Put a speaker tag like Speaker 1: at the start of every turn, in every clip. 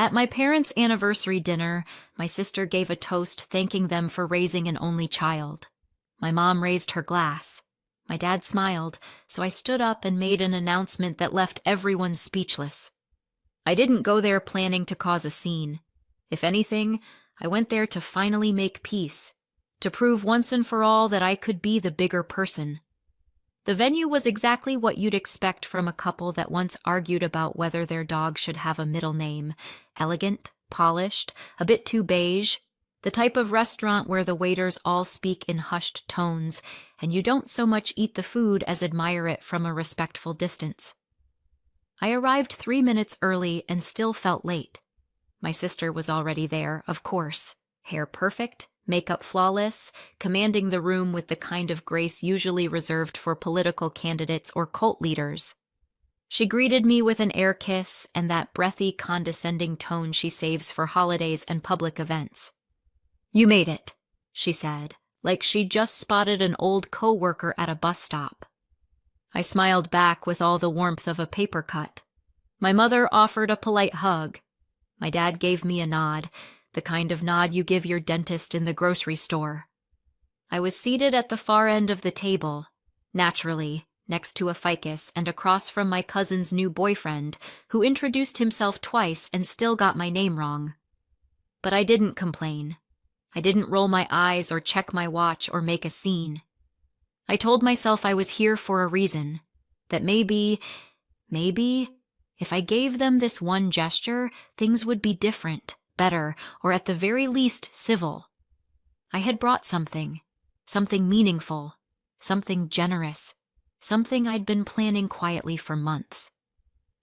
Speaker 1: At my parents' anniversary dinner, my sister gave a toast thanking them for raising an only child. My mom raised her glass. My dad smiled, so I stood up and made an announcement that left everyone speechless. I didn't go there planning to cause a scene. If anything, I went there to finally make peace, to prove once and for all that I could be the bigger person. The venue was exactly what you'd expect from a couple that once argued about whether their dog should have a middle name. Elegant, polished, a bit too beige. The type of restaurant where the waiters all speak in hushed tones, and you don't so much eat the food as admire it from a respectful distance. I arrived 3 minutes early and still felt late. My sister was already there, of course. Hair perfect, makeup flawless, commanding the room with the kind of grace usually reserved for political candidates or cult leaders. She greeted me with an air kiss and that breathy, condescending tone she saves for holidays and public events. "You made it," she said, like she'd just spotted an old co-worker at a bus stop. I smiled back with all the warmth of a paper cut. My mother offered a polite hug. My dad gave me a nod, the kind of nod you give your dentist in the grocery store. I was seated at the far end of the table, naturally, next to a ficus and across from my cousin's new boyfriend, who introduced himself twice and still got my name wrong. But I didn't complain. I didn't roll my eyes or check my watch or make a scene. I told myself I was here for a reason, that maybe, if I gave them this one gesture, things would be different, better, or at the very least civil. I had brought something meaningful, something generous, something I'd been planning quietly for months.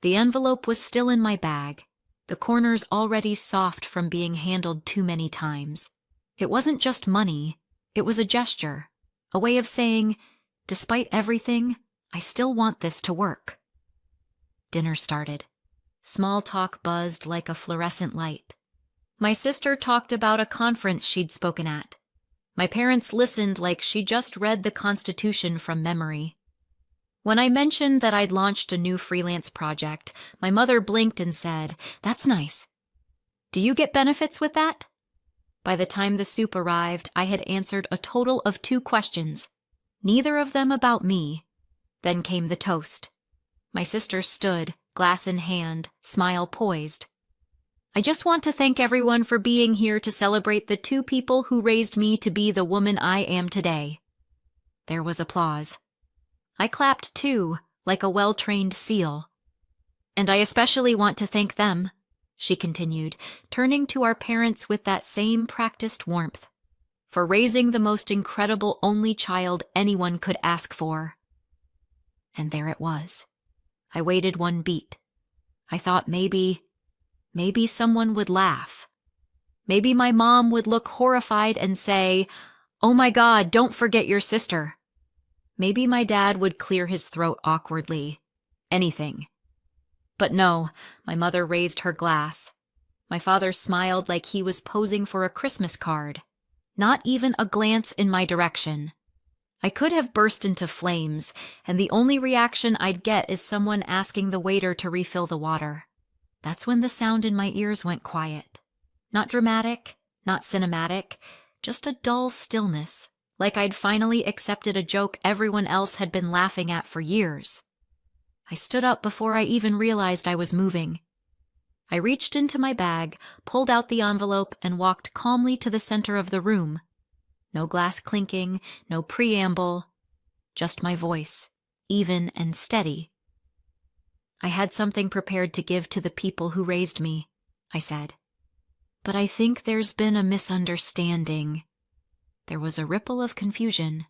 Speaker 1: The envelope was still in my bag, the corners already soft from being handled too many times. It wasn't just money, it was a gesture, a way of saying, despite everything, I still want this to work. Dinner started. Small talk buzzed like a fluorescent light. My sister talked about a conference she'd spoken at. My parents listened like she just read the Constitution from memory. When I mentioned that I'd launched a new freelance project, my mother blinked and said, "That's nice. Do you get benefits with that?" By the time the soup arrived, I had answered a total of 2 questions, neither of them about me. Then came the toast. My sister stood, glass in hand, smile poised. "I just want to thank everyone for being here to celebrate the 2 people who raised me to be the woman I am today." There was applause. I clapped too, like a well-trained seal. "And I especially want to thank them," she continued, turning to our parents with that same practiced warmth, "for raising the most incredible only child anyone could ask for." And there it was. I waited 1 beat. I thought maybe someone would laugh. Maybe my mom would look horrified and say, "Oh my God, don't forget your sister." Maybe my dad would clear his throat awkwardly. Anything. But no, my mother raised her glass. My father smiled like he was posing for a Christmas card. Not even a glance in my direction. I could have burst into flames, and the only reaction I'd get is someone asking the waiter to refill the water. That's when the sound in my ears went quiet. Not dramatic, not cinematic, just a dull stillness, like I'd finally accepted a joke everyone else had been laughing at for years. I stood up before I even realized I was moving. I reached into my bag, pulled out the envelope, and walked calmly to the center of the room. No glass clinking, no preamble, just my voice, even and steady. "I had something prepared to give to the people who raised me," I said. "But I think there's been a misunderstanding." There was a ripple of confusion.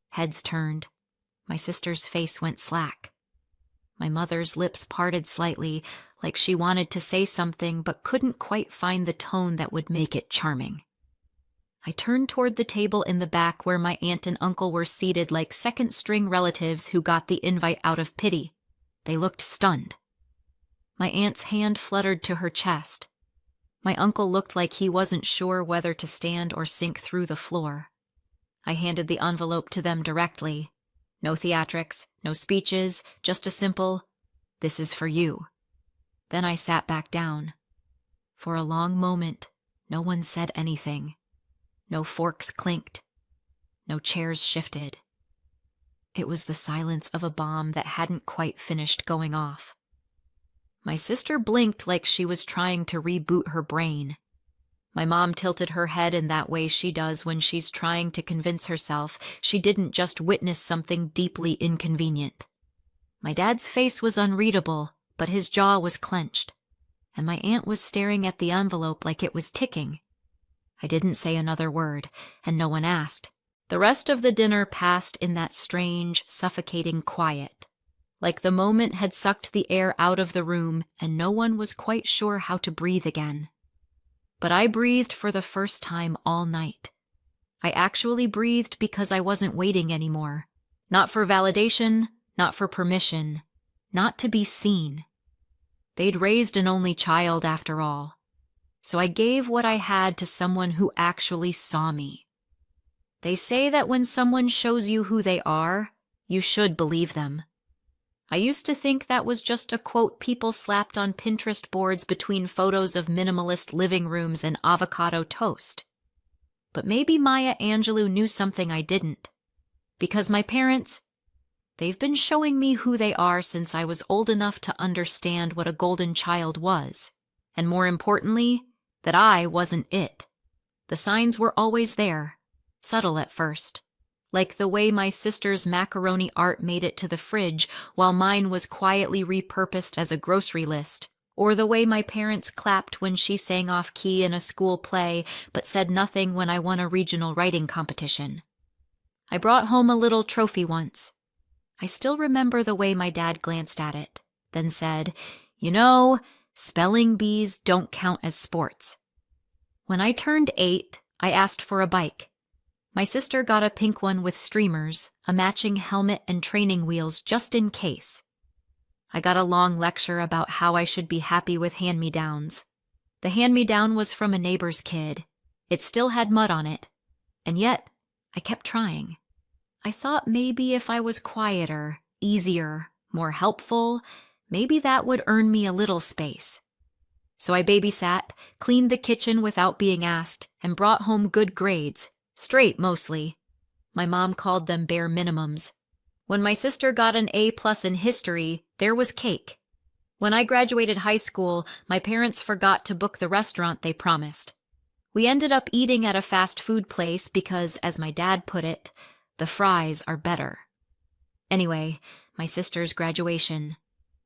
Speaker 1: Heads turned. My sister's face went slack. My mother's lips parted slightly, like she wanted to say something but couldn't quite find the tone that would make it charming. I turned toward the table in the back where my aunt and uncle were seated like second-string relatives who got the invite out of pity. They looked stunned. My aunt's hand fluttered to her chest. My uncle looked like he wasn't sure whether to stand or sink through the floor. I handed the envelope to them directly. No theatrics, no speeches, just a simple, "This is for you." Then I sat back down. For a long moment, no one said anything. No forks clinked. No chairs shifted. It was the silence of a bomb that hadn't quite finished going off. My sister blinked like she was trying to reboot her brain. My mom tilted her head in that way she does when she's trying to convince herself she didn't just witness something deeply inconvenient. My dad's face was unreadable, but his jaw was clenched, and my aunt was staring at the envelope like it was ticking. I didn't say another word, and no one asked. The rest of the dinner passed in that strange, suffocating quiet, like the moment had sucked the air out of the room and no one was quite sure how to breathe again. But I breathed for the first time all night. I actually breathed because I wasn't waiting anymore. Not for validation, not for permission, not to be seen. They'd raised an only child after all. So I gave what I had to someone who actually saw me. They say that when someone shows you who they are, you should believe them. I used to think that was just a quote people slapped on Pinterest boards between photos of minimalist living rooms and avocado toast. But maybe Maya Angelou knew something I didn't. Because my parents, they've been showing me who they are since I was old enough to understand what a golden child was. And more importantly, that I wasn't it. The signs were always there, subtle at first. Like the way my sister's macaroni art made it to the fridge while mine was quietly repurposed as a grocery list, or the way my parents clapped when she sang off-key in a school play but said nothing when I won a regional writing competition. I brought home a little trophy once. I still remember the way my dad glanced at it, then said, "You know, spelling bees don't count as sports." When I turned 8, I asked for a bike. My sister got a pink one with streamers, a matching helmet and training wheels just in case. I got a long lecture about how I should be happy with hand-me-downs. The hand-me-down was from a neighbor's kid. It still had mud on it. And yet, I kept trying. I thought maybe if I was quieter, easier, more helpful, maybe that would earn me a little space. So I babysat, cleaned the kitchen without being asked, and brought home good grades. Straight, mostly. My mom called them bare minimums. When my sister got an A+ in history, there was cake. When I graduated high school, my parents forgot to book the restaurant they promised. We ended up eating at a fast food place because, as my dad put it, the fries are better. Anyway, my sister's graduation.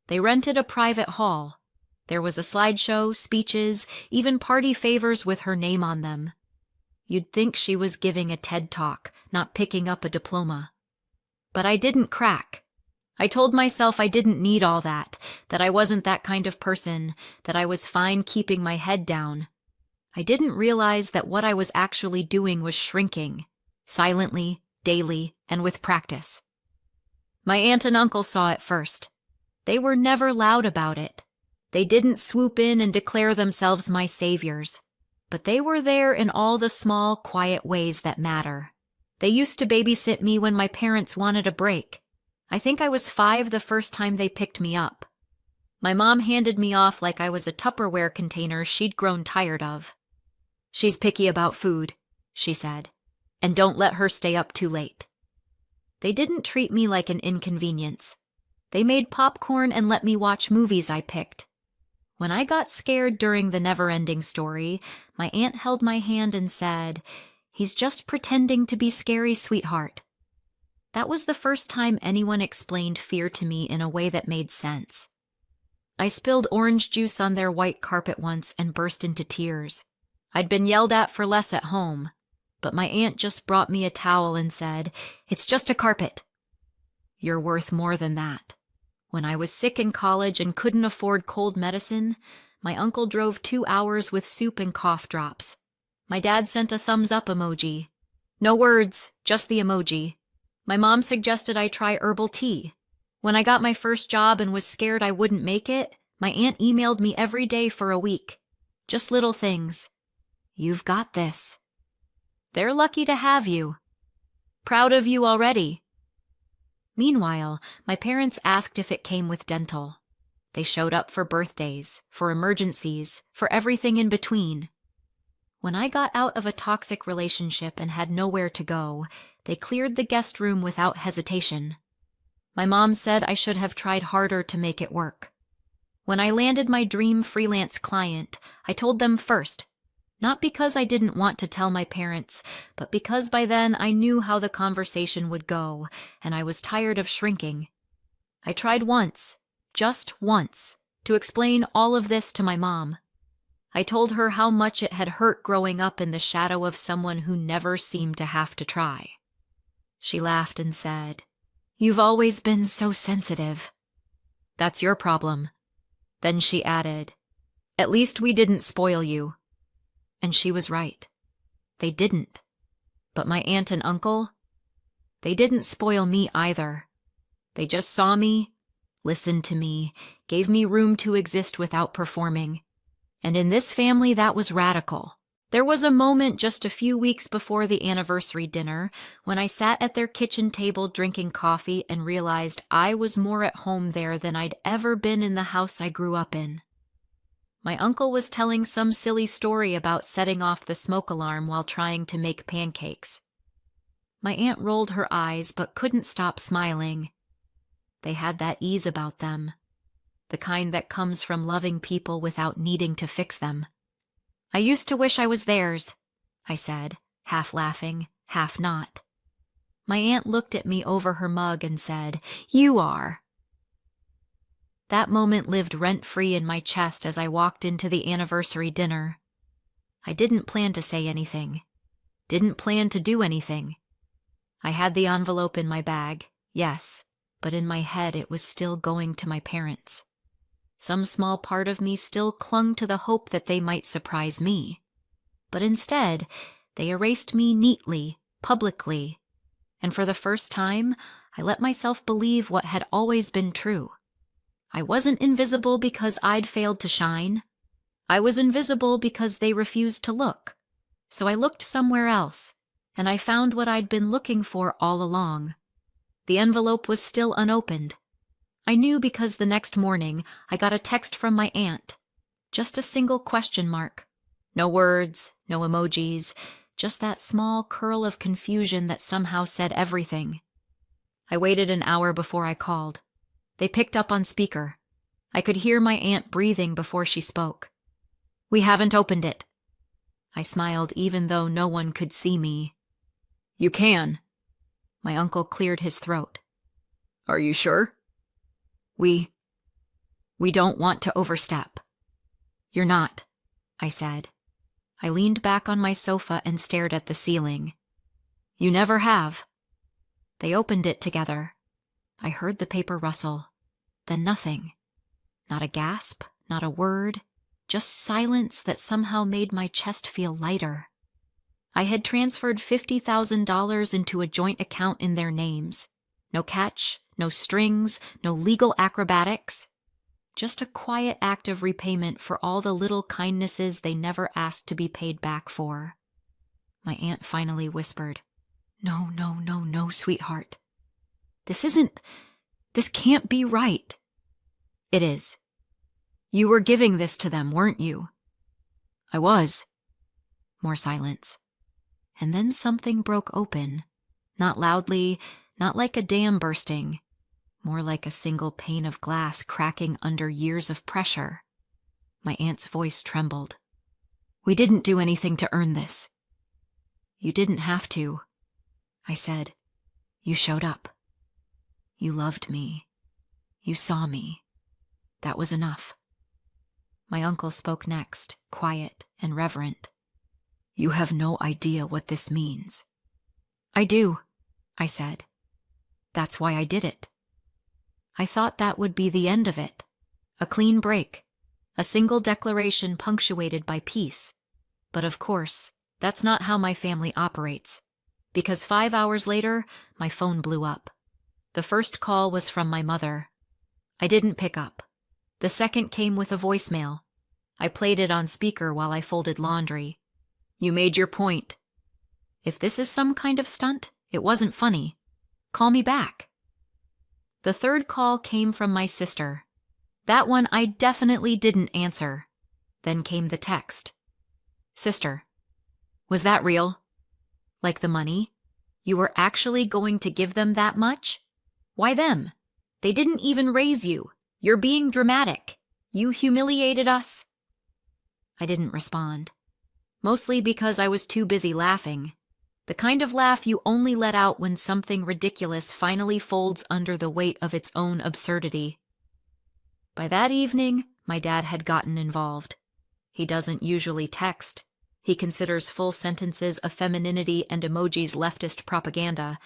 Speaker 1: They rented a private hall. There was a slideshow, speeches, even party favors with her name on them. You'd think she was giving a TED Talk, not picking up a diploma. But I didn't crack. I told myself I didn't need all that I wasn't that kind of person, that I was fine keeping my head down. I didn't realize that what I was actually doing was shrinking, silently, daily, and with practice. My aunt and uncle saw it first. They were never loud about it. They didn't swoop in and declare themselves my saviors. But they were there in all the small, quiet ways that matter. They used to babysit me when my parents wanted a break. I think I was 5 the first time they picked me up. My mom handed me off like I was a Tupperware container she'd grown tired of. "She's picky about food," she said, "and don't let her stay up too late." They didn't treat me like an inconvenience. They made popcorn and let me watch movies I picked. When I got scared during the never-ending story, my aunt held my hand and said, "He's just pretending to be scary, sweetheart." That was the first time anyone explained fear to me in a way that made sense. I spilled orange juice on their white carpet once and burst into tears. I'd been yelled at for less at home, but my aunt just brought me a towel and said, "It's just a carpet." You're worth more than that. When I was sick in college and couldn't afford cold medicine, my uncle drove 2 hours with soup and cough drops. My dad sent a thumbs-up emoji. No words, just the emoji. My mom suggested I try herbal tea. When I got my first job and was scared I wouldn't make it, my aunt emailed me every day for a week. Just little things. "You've got this." They're lucky to have you. Proud of you already. Meanwhile, my parents asked if it came with dental. They showed up for birthdays, for emergencies, for everything in between. When I got out of a toxic relationship and had nowhere to go, they cleared the guest room without hesitation. My mom said I should have tried harder to make it work. When I landed my dream freelance client, I told them first, not because I didn't want to tell my parents, but because by then I knew how the conversation would go, and I was tired of shrinking. I tried once, just once, to explain all of this to my mom. I told her how much it had hurt growing up in the shadow of someone who never seemed to have to try. She laughed and said, "You've always been so sensitive." "That's your problem." Then she added, "At least we didn't spoil you." And she was right. They didn't. But my aunt and uncle, they didn't spoil me either. They just saw me, listened to me, gave me room to exist without performing. And in this family, that was radical. There was a moment just a few weeks before the anniversary dinner when I sat at their kitchen table drinking coffee and realized I was more at home there than I'd ever been in the house I grew up in. My uncle was telling some silly story about setting off the smoke alarm while trying to make pancakes. My aunt rolled her eyes but couldn't stop smiling. They had that ease about them, the kind that comes from loving people without needing to fix them. "I used to wish I was theirs," I said, half laughing, half not. My aunt looked at me over her mug and said, "You are." That moment lived rent-free in my chest as I walked into the anniversary dinner. I didn't plan to say anything, didn't plan to do anything. I had the envelope in my bag, yes, but in my head it was still going to my parents. Some small part of me still clung to the hope that they might surprise me. But instead, they erased me neatly, publicly, and for the first time, I let myself believe what had always been true. I wasn't invisible because I'd failed to shine. I was invisible because they refused to look. So I looked somewhere else, and I found what I'd been looking for all along. The envelope was still unopened. I knew because the next morning I got a text from my aunt. Just a single question mark. No words, no emojis, just that small curl of confusion that somehow said everything. I waited an hour before I called. They picked up on speaker. I could hear my aunt breathing before she spoke. "We haven't opened it." I smiled even though no one could see me. "You can." My uncle cleared his throat. "Are you sure?" We don't want to overstep." "You're not," I said. I leaned back on my sofa and stared at the ceiling. "You never have." They opened it together. I heard the paper rustle. Then nothing. Not a gasp, not a word, just silence that somehow made my chest feel lighter. I had transferred $50,000 into a joint account in their names. No catch, no strings, no legal acrobatics. Just a quiet act of repayment for all the little kindnesses they never asked to be paid back for. My aunt finally whispered, No, sweetheart. This can't be right." "It is. You were giving this to them, weren't you?" "I was." More silence. And then something broke open. Not loudly, not like a dam bursting. More like a single pane of glass cracking under years of pressure. My aunt's voice trembled. "We didn't do anything to earn this." "You didn't have to," I said. "You showed up. You loved me. You saw me. That was enough." My uncle spoke next, quiet and reverent. "You have no idea what this means." "I do," I said. "That's why I did it." I thought that would be the end of it. A clean break. A single declaration punctuated by peace. But of course, that's not how my family operates. Because 5 hours later, my phone blew up. The first call was from my mother. I didn't pick up. The second came with a voicemail. I played it on speaker while I folded laundry. "You made your point. If this is some kind of stunt, it wasn't funny. Call me back." The third call came from my sister. That one I definitely didn't answer. Then came the text. Sister, was that real? Like the money? You were actually going to give them that much? Why them? They didn't even raise you. You're being dramatic. You humiliated us. I didn't respond. Mostly because I was too busy laughing. The kind of laugh you only let out when something ridiculous finally folds under the weight of its own absurdity. By that evening, my dad had gotten involved. He doesn't usually text. He considers full sentences of femininity and emojis leftist propaganda,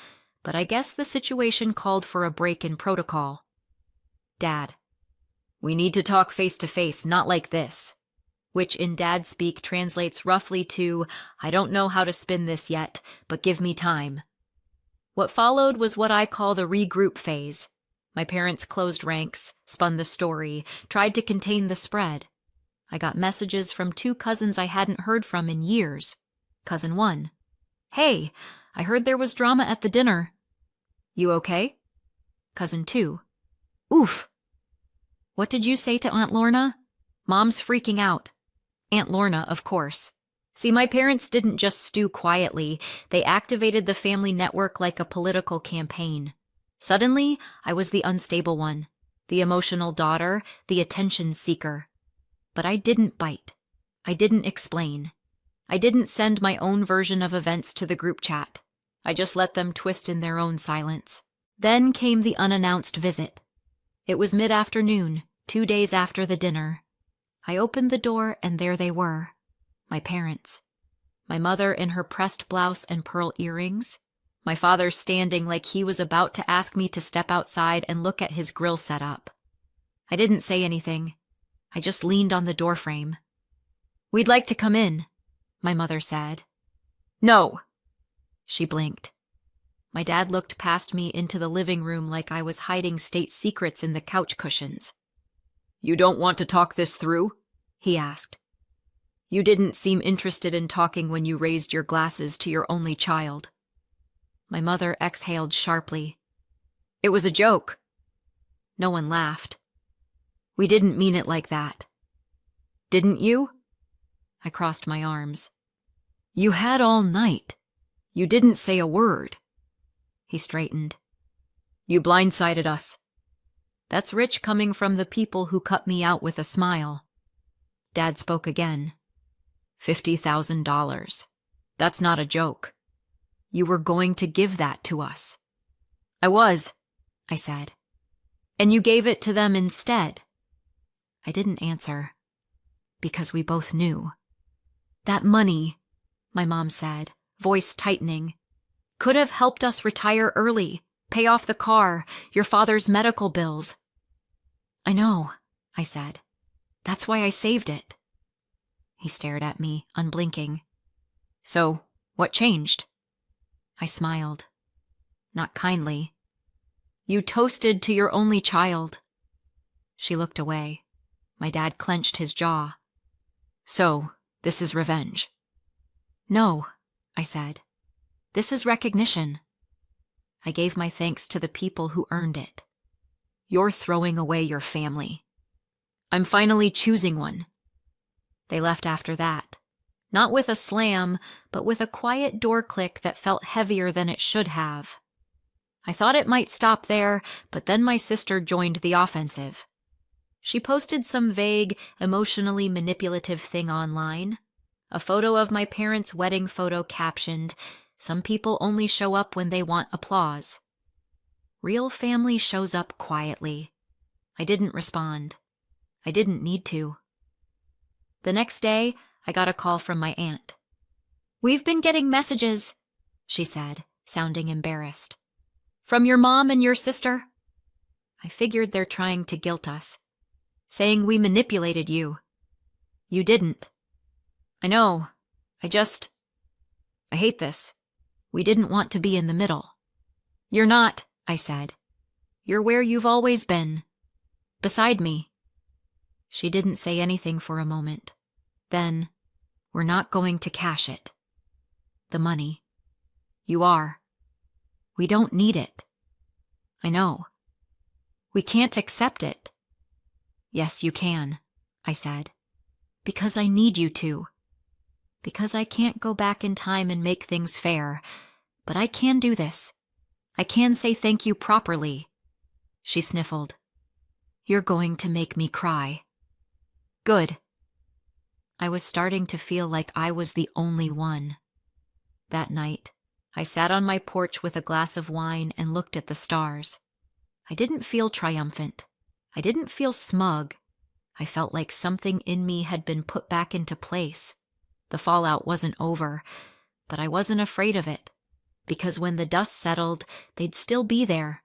Speaker 1: but I guess the situation called for a break in protocol. Dad, we need to talk face to face, not like this. Which in dad speak translates roughly to, I don't know how to spin this yet, but give me time. What followed was what I call the regroup phase. My parents closed ranks, spun the story, tried to contain the spread. I got messages from 2 cousins I hadn't heard from in years. Cousin 1, hey, I heard there was drama at the dinner. You okay? Cousin 2, oof. What did you say to Aunt Lorna? Mom's freaking out. Aunt Lorna, of course. See, my parents didn't just stew quietly. They activated the family network like a political campaign. Suddenly, I was the unstable one, the emotional daughter, the attention seeker. But I didn't bite. I didn't explain. I didn't send my own version of events to the group chat. I just let them twist in their own silence. Then came the unannounced visit. It was mid-afternoon, 2 days after the dinner. I opened the door and there they were, my parents. My mother in her pressed blouse and pearl earrings. My father standing like he was about to ask me to step outside and look at his grill setup. I didn't say anything. I just leaned on the doorframe. We'd like to come in, my mother said. No. She blinked. My dad looked past me into the living room like I was hiding state secrets in the couch cushions. You don't want to talk this through? He asked. You didn't seem interested in talking when you raised your glasses to your only child. My mother exhaled sharply. It was a joke. No one laughed. We didn't mean it like that. Didn't you? I crossed my arms. You had all night. You didn't say a word. He straightened. You blindsided us. That's rich coming from the people who cut me out with a smile. Dad spoke again. $50,000. That's not a joke. You were going to give that to us. I was, I said. And you gave it to them instead. I didn't answer. Because we both knew. That money, my mom said, voice tightening, could have helped us retire early, pay off the car, your father's medical bills. I know, I said. That's why I saved it. He stared at me, unblinking. So, what changed? I smiled. Not kindly. You toasted to your only child. She looked away. My dad clenched his jaw. So, this is revenge. No, I said. This is recognition. I gave my thanks to the people who earned it. You're throwing away your family. I'm finally choosing one. They left after that. Not with a slam, but with a quiet door click that felt heavier than it should have. I thought it might stop there, but then my sister joined the offensive. She posted some vague, emotionally manipulative thing online. A photo of my parents' wedding photo captioned, "Some people only show up when they want applause." Real family shows up quietly. I didn't respond. I didn't need to. The next day, I got a call from my aunt. "We've been getting messages," she said, sounding embarrassed. "From your mom and your sister." I figured they're trying to guilt us. Saying we manipulated you. You didn't. I know. I hate this. We didn't want to be in the middle. You're not, I said. You're where you've always been. Beside me. She didn't say anything for a moment. Then, we're not going to cash it. The money. You are. We don't need it. I know. We can't accept it. Yes, you can, I said. Because I need you to. Because I can't go back in time and make things fair. But I can do this. I can say thank you properly. She sniffled. You're going to make me cry. Good. I was starting to feel like I was the only one. That night, I sat on my porch with a glass of wine and looked at the stars. I didn't feel triumphant. I didn't feel smug. I felt like something in me had been put back into place. The fallout wasn't over, but I wasn't afraid of it, because when the dust settled, they'd still be there.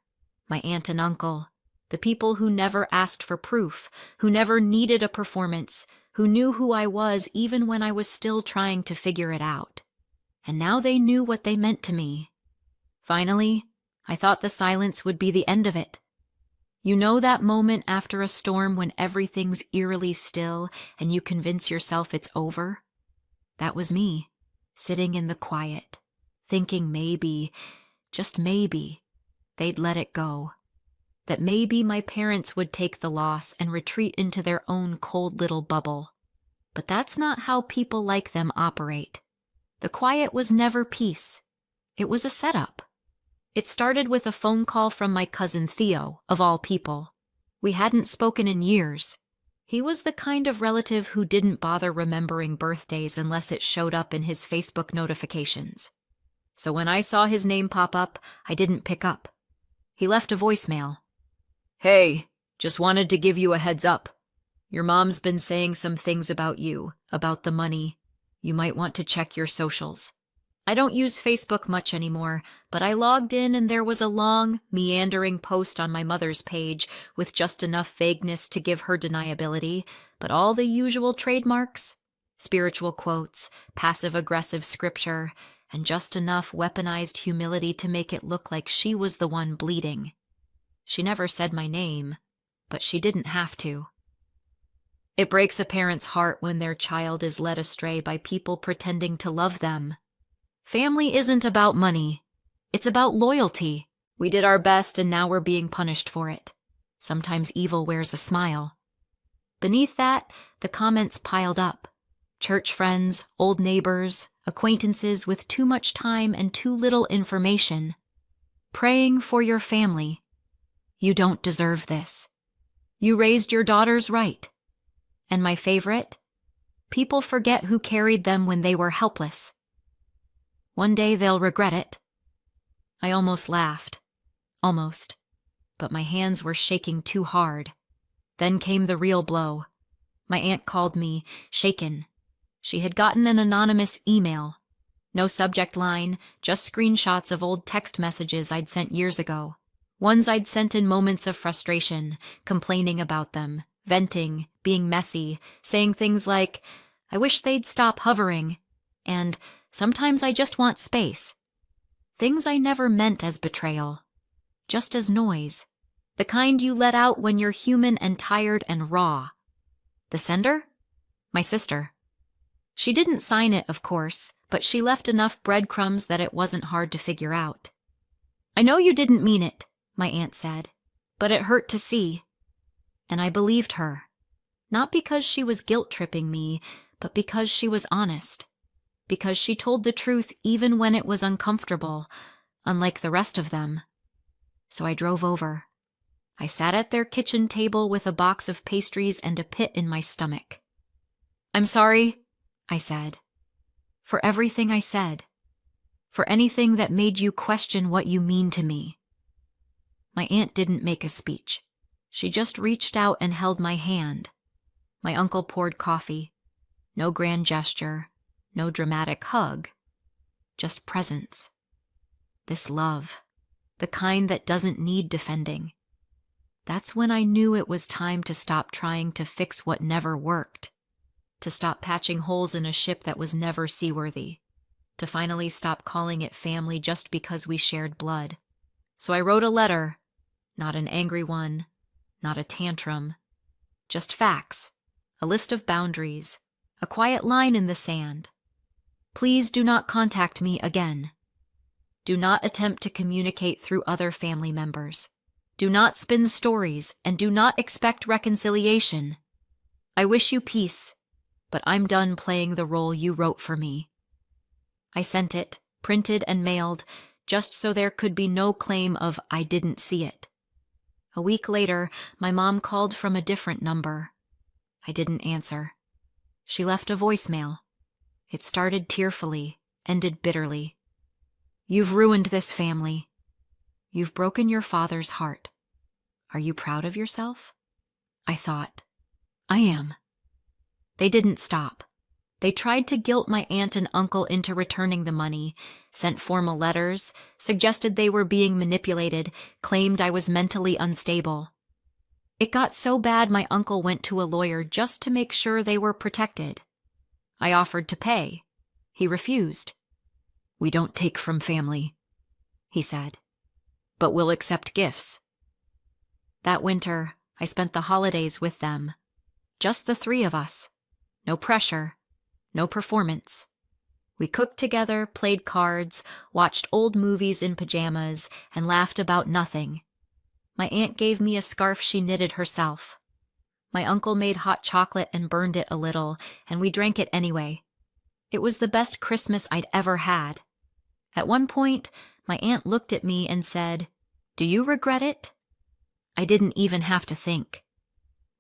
Speaker 1: My aunt and uncle, the people who never asked for proof, who never needed a performance, who knew who I was even when I was still trying to figure it out. And now they knew what they meant to me. Finally, I thought the silence would be the end of it. You know that moment after a storm when everything's eerily still and you convince yourself it's over? That was me, sitting in the quiet, thinking maybe, just maybe, they'd let it go. That maybe my parents would take the loss and retreat into their own cold little bubble. But that's not how people like them operate. The quiet was never peace. It was a setup. It started with a phone call from my cousin Theo, of all people. We hadn't spoken in years. He was the kind of relative who didn't bother remembering birthdays unless it showed up in his Facebook notifications. So when I saw his name pop up, I didn't pick up. He left a voicemail. Hey, just wanted to give you a heads up. Your mom's been saying some things about you, about the money. You might want to check your socials. I don't use Facebook much anymore, but I logged in and there was a long, meandering post on my mother's page with just enough vagueness to give her deniability, but all the usual trademarks, spiritual quotes, passive-aggressive scripture, and just enough weaponized humility to make it look like she was the one bleeding. She never said my name, but she didn't have to. It breaks a parent's heart when their child is led astray by people pretending to love them. Family isn't about money. It's about loyalty. We did our best and now we're being punished for it. Sometimes evil wears a smile. Beneath that, the comments piled up. Church friends, old neighbors, acquaintances with too much time and too little information. Praying for your family. You don't deserve this. You raised your daughters right. And my favorite, people forget who carried them when they were helpless. One day they'll regret it. I almost laughed. Almost. But my hands were shaking too hard. Then came the real blow. My aunt called me, shaken. She had gotten an anonymous email. No subject line, just screenshots of old text messages I'd sent years ago. Ones I'd sent in moments of frustration, complaining about them, venting, being messy, saying things like, I wish they'd stop hovering, and sometimes I just want space. Things I never meant as betrayal, just as noise, the kind you let out when you're human and tired and raw. The sender? My sister. She didn't sign it, of course, but she left enough breadcrumbs that it wasn't hard to figure out. I know you didn't mean it, my aunt said, but it hurt to see. And I believed her, not because she was guilt-tripping me, but because she was honest. Because she told the truth even when it was uncomfortable, unlike the rest of them. So I drove over. I sat at their kitchen table with a box of pastries and a pit in my stomach. I'm sorry, I said, for everything I said, for anything that made you question what you mean to me. My aunt didn't make a speech. She just reached out and held my hand. My uncle poured coffee. No grand gesture. No dramatic hug, just presence. This love, the kind that doesn't need defending. That's when I knew it was time to stop trying to fix what never worked, to stop patching holes in a ship that was never seaworthy, to finally stop calling it family just because we shared blood. So I wrote a letter, not an angry one, not a tantrum, just facts, a list of boundaries, a quiet line in the sand. Please do not contact me again. Do not attempt to communicate through other family members. Do not spin stories and do not expect reconciliation. I wish you peace, but I'm done playing the role you wrote for me." I sent it, printed and mailed, just so there could be no claim of "I didn't see it." A week later, my mom called from a different number. I didn't answer. She left a voicemail. It started tearfully, ended bitterly. "You've ruined this family. You've broken your father's heart. Are you proud of yourself?" I thought, I am. They didn't stop. They tried to guilt my aunt and uncle into returning the money, sent formal letters, suggested they were being manipulated, claimed I was mentally unstable. It got so bad my uncle went to a lawyer just to make sure they were protected. I offered to pay. He refused. "We don't take from family," he said, "but we'll accept gifts." That winter, I spent the holidays with them. Just the three of us. No pressure. No performance. We cooked together, played cards, watched old movies in pajamas, and laughed about nothing. My aunt gave me a scarf she knitted herself. My uncle made hot chocolate and burned it a little, and we drank it anyway. It was the best Christmas I'd ever had. At one point, my aunt looked at me and said, "Do you regret it?" I didn't even have to think.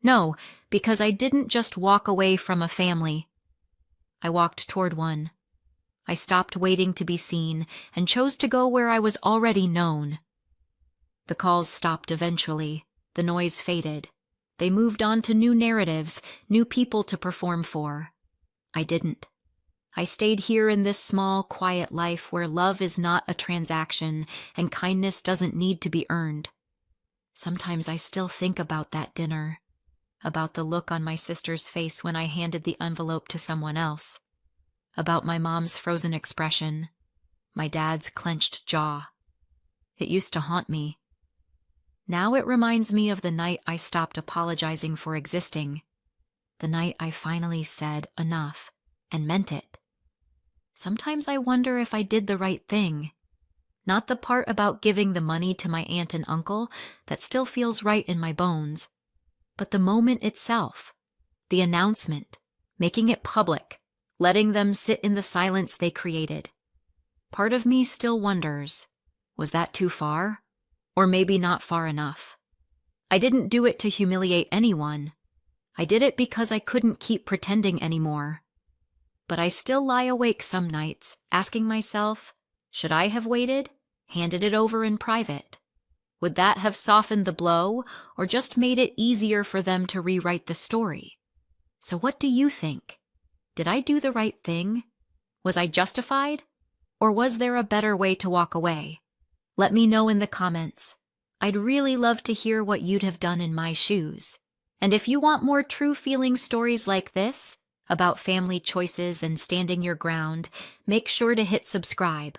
Speaker 1: No, because I didn't just walk away from a family. I walked toward one. I stopped waiting to be seen and chose to go where I was already known. The calls stopped eventually. The noise faded. They moved on to new narratives, new people to perform for. I didn't. I stayed here in this small, quiet life where love is not a transaction and kindness doesn't need to be earned. Sometimes I still think about that dinner, about the look on my sister's face when I handed the envelope to someone else, about my mom's frozen expression, my dad's clenched jaw. It used to haunt me. Now it reminds me of the night I stopped apologizing for existing, the night I finally said enough and meant it. Sometimes I wonder if I did the right thing. Not the part about giving the money to my aunt and uncle, that still feels right in my bones, but the moment itself, the announcement, making it public, letting them sit in the silence they created. Part of me still wonders, was that too far? Or maybe not far enough? I didn't do it to humiliate anyone. I did it because I couldn't keep pretending anymore. But I still lie awake some nights, asking myself, should I have waited, handed it over in private? Would that have softened the blow, or just made it easier for them to rewrite the story? So what do you think? Did I do the right thing? Was I justified? Or was there a better way to walk away? Let me know in the comments. I'd really love to hear what you'd have done in my shoes. And if you want more true feeling stories like this, about family choices and standing your ground, make sure to hit subscribe.